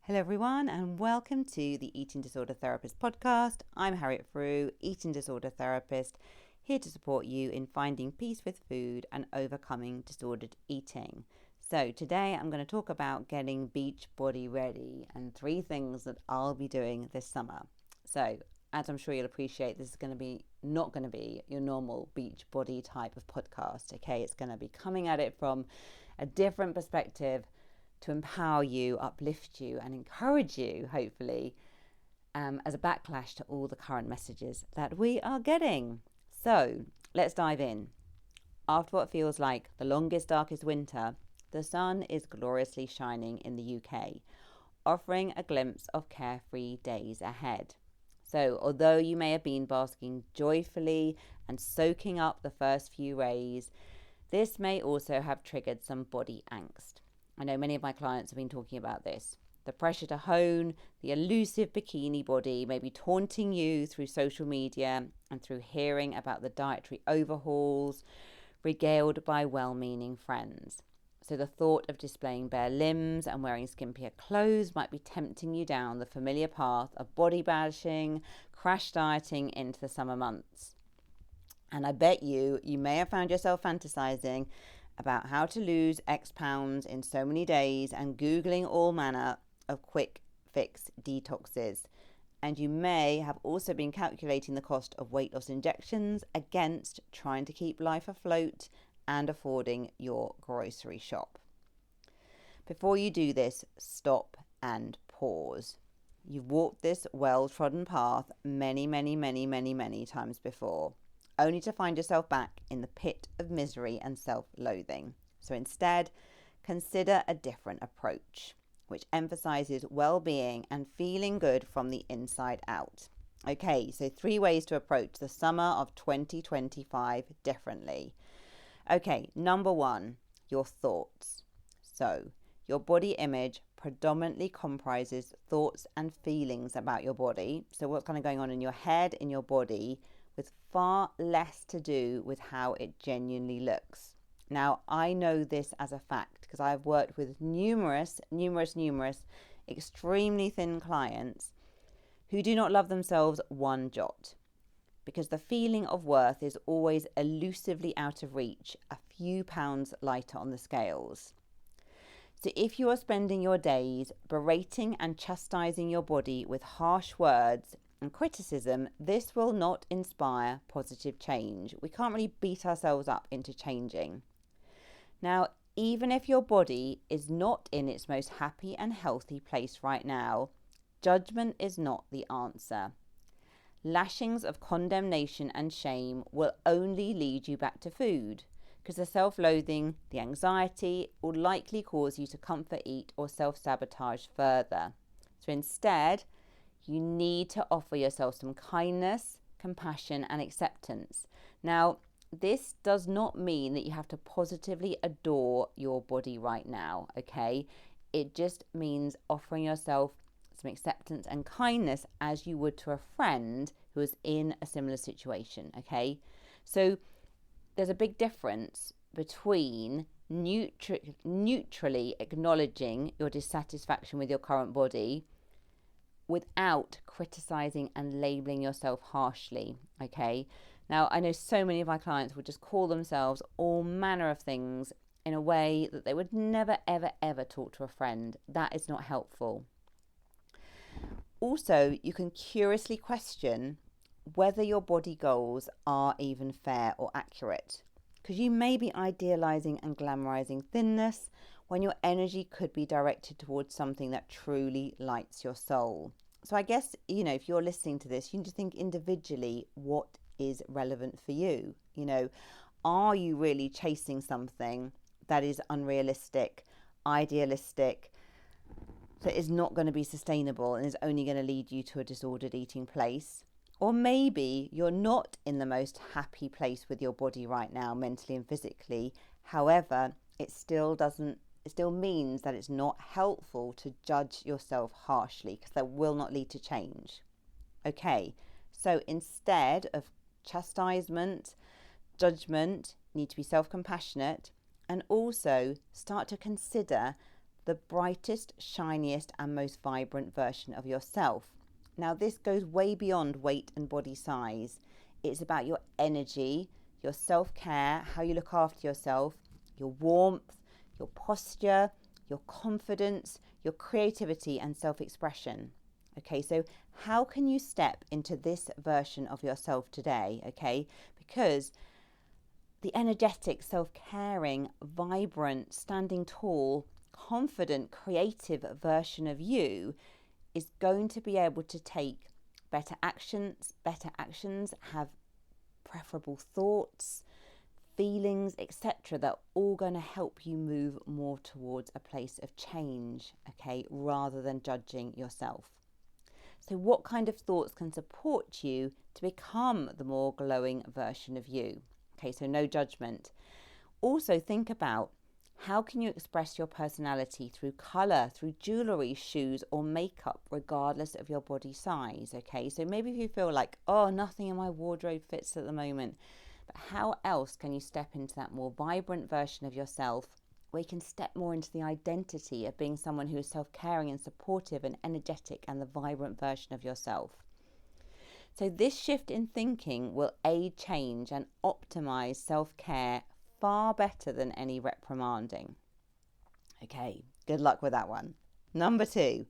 Hello everyone and welcome to the Eating Disorder Therapist podcast. I'm Harriet Frew, eating disorder therapist, here to support you in finding peace with food and overcoming disordered eating. So today I'm going to talk about getting beach body ready and 3 things that I'll be doing this summer. So as I'm sure you'll appreciate, this is not going to be your normal beach body type of podcast. Okay, it's going to be coming at it from a different perspective to empower you, uplift you, and encourage you, hopefully, as a backlash to all the current messages that we are getting. So let's dive in. After what feels like the longest, darkest winter, the sun is gloriously shining in the UK, offering a glimpse of carefree days ahead. So although you may have been basking joyfully and soaking up the first few rays, this may also have triggered some body angst. I know many of my clients have been talking about this. The pressure to hone the elusive bikini body may be taunting you through social media and through hearing about the dietary overhauls regaled by well-meaning friends. So the thought of displaying bare limbs and wearing skimpier clothes might be tempting you down the familiar path of body bashing, crash dieting into the summer months. And I bet you may have found yourself fantasizing about how to lose X pounds in so many days and Googling all manner of quick fix detoxes. And you may have also been calculating the cost of weight loss injections against trying to keep life afloat and affording your grocery shop. Before you do this, stop and pause. You've walked this well-trodden path many times before, only to find yourself back in the pit of misery and self-loathing. So instead, consider a different approach, which emphasizes well-being and feeling good from the inside out. Okay, so 3 ways to approach the summer of 2025 differently. Okay, number 1, your thoughts. So your body image predominantly comprises thoughts and feelings about your body. So what's kind of going on in your head, in your body, with far less to do with how it genuinely looks. Now, I know this as a fact because I've worked with numerous extremely thin clients who do not love themselves one jot, because the feeling of worth is always elusively out of reach, a few pounds lighter on the scales. So if you are spending your days berating and chastising your body with harsh words and criticism, this will not inspire positive change. We can't really beat ourselves up into changing. Now, even if your body is not in its most happy and healthy place right now, judgment is not the answer. Lashings of condemnation and shame will only lead you back to food, because the self-loathing, the anxiety will likely cause you to comfort eat or self-sabotage further. So instead, you need to offer yourself some kindness, compassion, and acceptance. Now, this does not mean that you have to positively adore your body right now, okay? It just means offering yourself some acceptance and kindness as you would to a friend who is in a similar situation, okay? So there's a big difference between neutrally acknowledging your dissatisfaction with your current body without criticizing and labeling yourself harshly, okay? Now, I know so many of my clients would just call themselves all manner of things in a way that they would never, ever talk to a friend. That is not helpful. Also, you can curiously question whether your body goals are even fair or accurate, because you may be idealizing and glamorizing thinness when your energy could be directed towards something that truly lights your soul. So I guess, if you're listening to this, you need to think individually, what is relevant for you? Are you really chasing something that is unrealistic, idealistic, that is not going to be sustainable and is only going to lead you to a disordered eating place? Or maybe you're not in the most happy place with your body right now, mentally and physically. However, it still means that it's not helpful to judge yourself harshly, because that will not lead to change. Okay, so instead of chastisement, judgment, you need to be self-compassionate and also start to consider the brightest, shiniest, and most vibrant version of yourself. Now, this goes way beyond weight and body size. It's about your energy, your self-care, how you look after yourself, your warmth, your posture, your confidence, your creativity and self-expression. Okay, so how can you step into this version of yourself today? Okay, because the energetic, self-caring, vibrant, standing tall, confident, creative version of you is going to be able to take better actions, have preferable thoughts, feelings, etc., that are all going to help you move more towards a place of change, okay, rather than judging yourself. So what kind of thoughts can support you to become the more glowing version of you? Okay, so no judgment. Also think about, how can you express your personality through colour, through jewellery, shoes or makeup, regardless of your body size? Okay, so maybe if you feel like, oh, nothing in my wardrobe fits at the moment, but how else can you step into that more vibrant version of yourself, where you can step more into the identity of being someone who is self-caring and supportive and energetic and the vibrant version of yourself? So this shift in thinking will aid change and optimize self-care far better than any reprimanding. Okay, good luck with that one. Number 2,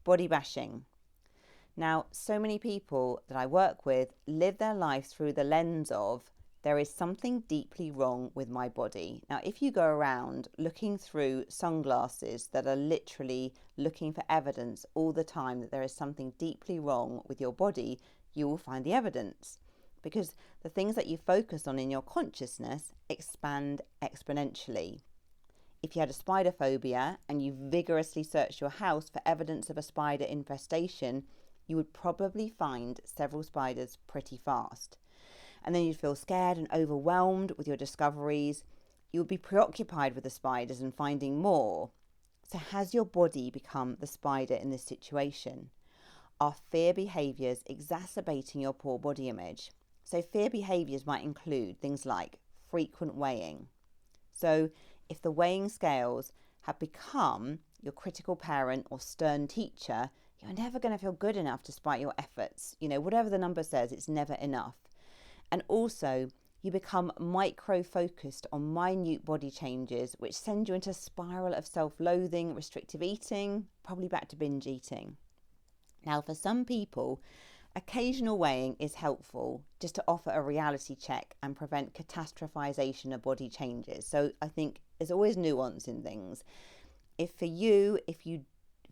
body bashing. Now, so many people that I work with live their life through the lens of, there is something deeply wrong with my body. Now, if you go around looking through sunglasses that are literally looking for evidence all the time that there is something deeply wrong with your body, you will find the evidence, because the things that you focus on in your consciousness expand exponentially. If you had a spider phobia and you vigorously searched your house for evidence of a spider infestation, you would probably find several spiders pretty fast. And then you'd feel scared and overwhelmed with your discoveries. You would be preoccupied with the spiders and finding more. So has your body become the spider in this situation? Are fear behaviours exacerbating your poor body image? So fear behaviours might include things like frequent weighing. So if the weighing scales have become your critical parent or stern teacher, you're never going to feel good enough despite your efforts. You know, whatever the number says, it's never enough. And also, you become micro-focused on minute body changes, which send you into a spiral of self-loathing, restrictive eating, probably back to binge eating. Now, for some people, occasional weighing is helpful just to offer a reality check and prevent catastrophization of body changes. So I think there's always nuance in things. If you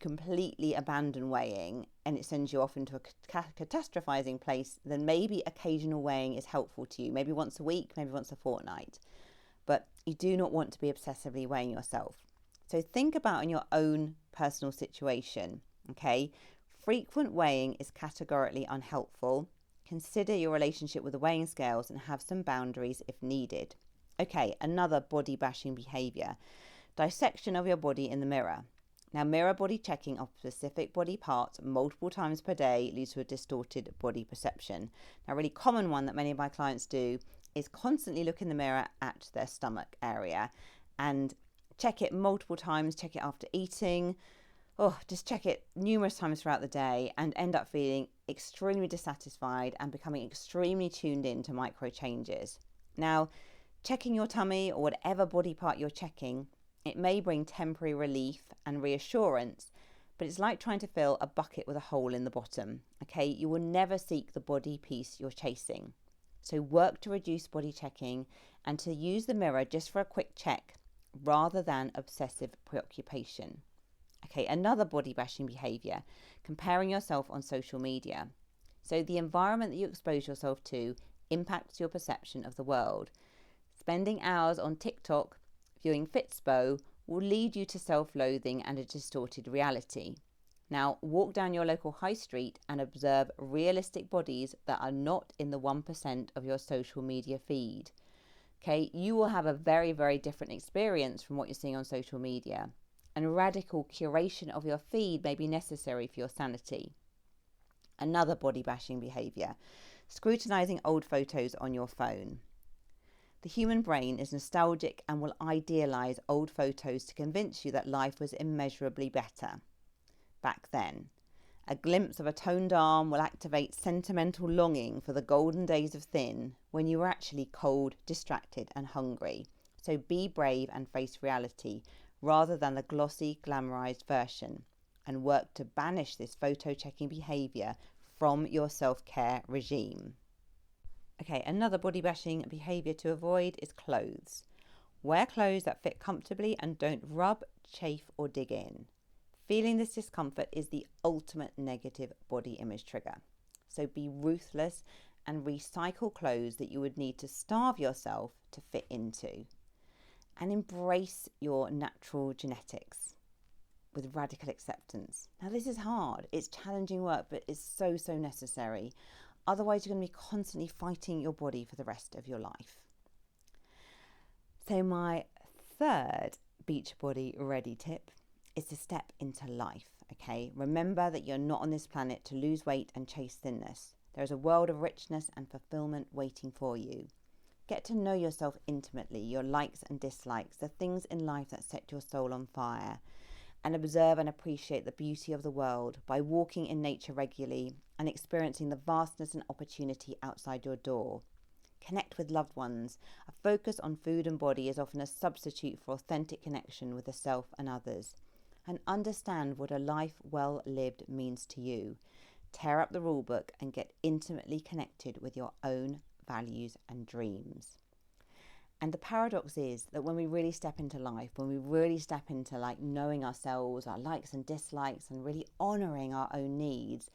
completely abandon weighing and it sends you off into a catastrophizing place, then maybe occasional weighing is helpful to you, maybe once a week, maybe once a fortnight. But you do not want to be obsessively weighing yourself. So think about in your own personal situation, okay? Frequent weighing is categorically unhelpful. Consider your relationship with the weighing scales and have some boundaries if needed. Okay, another body bashing behavior. Dissection of your body in the mirror. Now, mirror body checking of specific body parts multiple times per day leads to a distorted body perception. Now, a really common one that many of my clients do is constantly look in the mirror at their stomach area and check it multiple times, check it after eating, just check it numerous times throughout the day and end up feeling extremely dissatisfied and becoming extremely tuned in to micro changes. Now, checking your tummy or whatever body part you're checking, it may bring temporary relief and reassurance, but it's like trying to fill a bucket with a hole in the bottom. Okay, you will never seek the body piece you're chasing. So work to reduce body checking and to use the mirror just for a quick check rather than obsessive preoccupation. Okay, another body bashing behavior, comparing yourself on social media. So the environment that you expose yourself to impacts your perception of the world. Spending hours on TikTok viewing Fitspo will lead you to self-loathing and a distorted reality. Now, walk down your local high street and observe realistic bodies that are not in the 1% of your social media feed. Okay, you will have a very, very different experience from what you're seeing on social media, and radical curation of your feed may be necessary for your sanity. Another body bashing behavior, scrutinizing old photos on your phone. The human brain is nostalgic and will idealise old photos to convince you that life was immeasurably better back then. A glimpse of a toned arm will activate sentimental longing for the golden days of thin when you were actually cold, distracted and hungry. So be brave and face reality rather than the glossy, glamorised version, and work to banish this photo-checking behaviour from your self-care regime. Okay, another body-bashing behaviour to avoid is clothes. Wear clothes that fit comfortably and don't rub, chafe or dig in. Feeling this discomfort is the ultimate negative body image trigger. So be ruthless and recycle clothes that you would need to starve yourself to fit into. And embrace your natural genetics with radical acceptance. Now this is hard, it's challenging work, but it's so necessary. Otherwise you're going to be constantly fighting your body for the rest of your life. So my third Beachbody Ready tip is to step into life, okay? Remember that you're not on this planet to lose weight and chase thinness. There is a world of richness and fulfillment waiting for you. Get to know yourself intimately, your likes and dislikes, the things in life that set your soul on fire, and observe and appreciate the beauty of the world by walking in nature regularly and experiencing the vastness and opportunity outside your door. Connect with loved ones. A focus on food and body is often a substitute for authentic connection with the self and others. And understand what a life well lived means to you. Tear up the rule book and get intimately connected with your own values and dreams. And the paradox is that when we really step into life, when we really step into knowing ourselves, our likes and dislikes, and really honouring our own needs,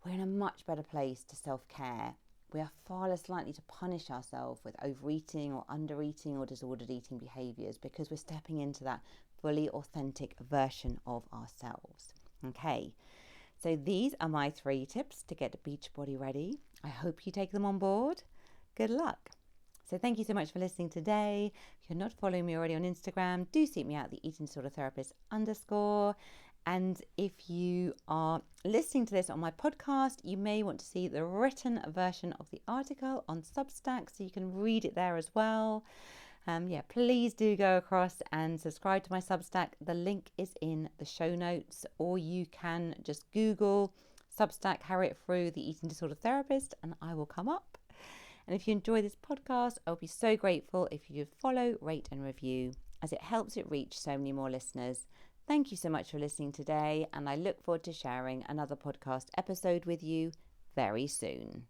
we're in a much better place to self-care. We are far less likely to punish ourselves with overeating or undereating or disordered eating behaviours because we're stepping into that fully authentic version of ourselves. Okay, so these are my 3 tips to get Beachbody ready. I hope you take them on board. Good luck. So thank you so much for listening today. If you're not following me already on Instagram, do seek me out, the Eating Disorder Therapist _. And if you are listening to this on my podcast, you may want to see the written version of the article on Substack, so you can read it there as well. Please do go across and subscribe to my Substack. The link is in the show notes, or you can just Google Substack Harriet Frew, the Eating Disorder Therapist, and I will come up. And if you enjoy this podcast, I'll be so grateful if you follow, rate and review, as it helps it reach so many more listeners. Thank you so much for listening today, and I look forward to sharing another podcast episode with you very soon.